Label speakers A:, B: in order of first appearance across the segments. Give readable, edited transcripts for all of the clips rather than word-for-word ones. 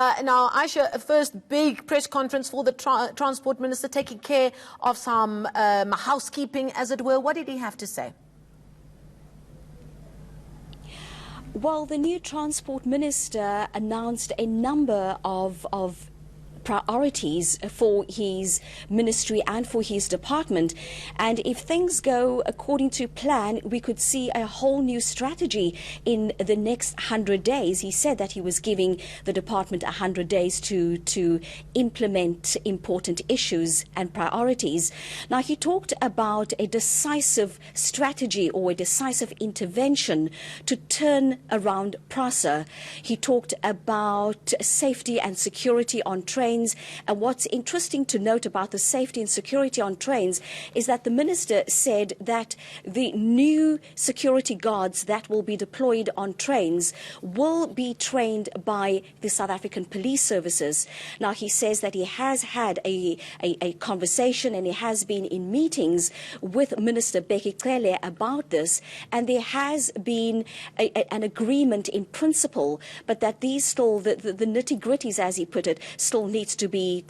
A: Now, Aisha, a first big press conference for the Transport Minister, taking care of some housekeeping, as it were. What did he have to say?
B: Well, the new Transport Minister announced a number of priorities for his ministry and for his department, and if things go according to plan, we could see a whole new strategy in the next 100 days. He said that he was giving the department 100 days to implement important issues and priorities. Now, he talked about a decisive strategy or a decisive intervention to turn around PRASA. He talked about safety and security on trains. And what's interesting to note about the safety and security on trains is that the minister said that the new security guards that will be deployed on trains will be trained by the South African Police Services. Now, he says that he has had a conversation and he has been in meetings with Minister Fikile about this, and there has been an agreement in principle, but that these still, the nitty-gritties, as he put it, still needs to be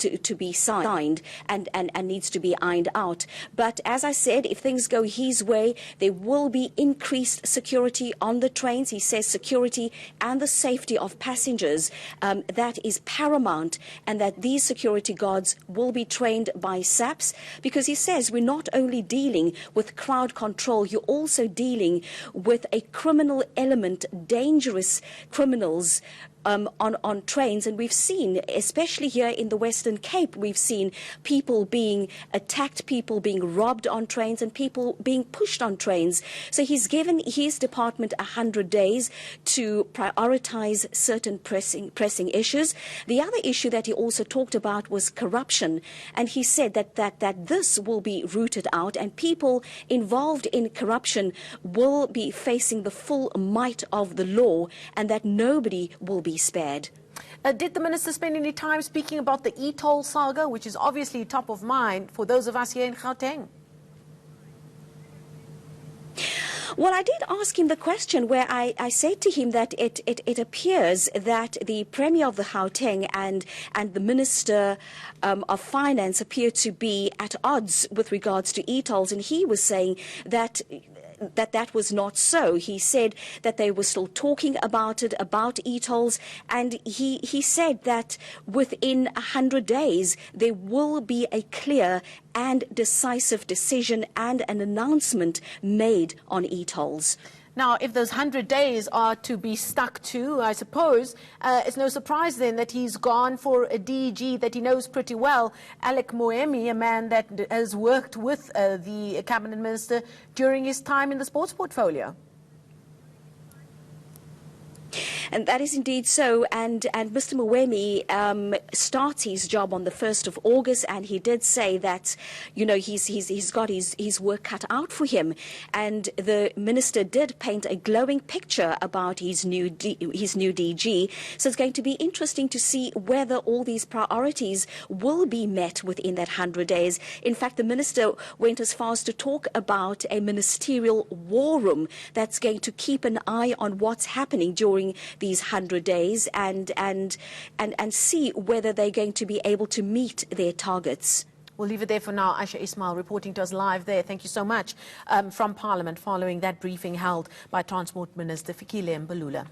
B: signed and needs to be ironed out. But as I said, if things go his way, there will be increased security on the trains. He says security and the safety of passengers, that is paramount, and that these security guards will be trained by SAPS, because he says we're not only dealing with crowd control, you're also dealing with a criminal element, dangerous criminals on trains. And we've seen, especially here in the Western Cape, we've seen people being attacked, people being robbed on trains, and people being pushed on trains. So he's given his department 100 days to prioritize certain pressing issues. The other issue that he also talked about was corruption, and he said that this will be rooted out, and people involved in corruption will be facing the full might of the law, and that nobody will be spared.
A: Did the minister spend any time speaking about the e-toll saga, which is obviously top of mind for those of us here in Gauteng?
B: Well, I did ask him the question where I said to him that it appears that the Premier of the Gauteng and the Minister of Finance appear to be at odds with regards to e-tolls, and he was saying that was not so. He said that they were still talking about it, about e-tolls, and he said that within 100 days there will be a clear and decisive decision and an announcement made on e-tolls.
A: Now, if those 100 days are to be stuck to, I suppose, it's no surprise then that he's gone for a DG that he knows pretty well, Alec Moemi, a man that has worked with the cabinet minister during his time in the sports portfolio.
B: And that is indeed so. And Mr. Moemi starts his job on the 1st of August, and he did say that, you know, he's got his work cut out for him. And the minister did paint a glowing picture about his new DG. So it's going to be interesting to see whether all these priorities will be met within that 100 days. In fact, the minister went as far as to talk about a ministerial war room that's going to keep an eye on what's happening during these 100 days and see whether they're going to be able to meet their targets.
A: We'll leave it there for now. Aisha Ismail reporting to us live there. Thank you so much from Parliament following that briefing held by Transport Minister Fikile Mbalula.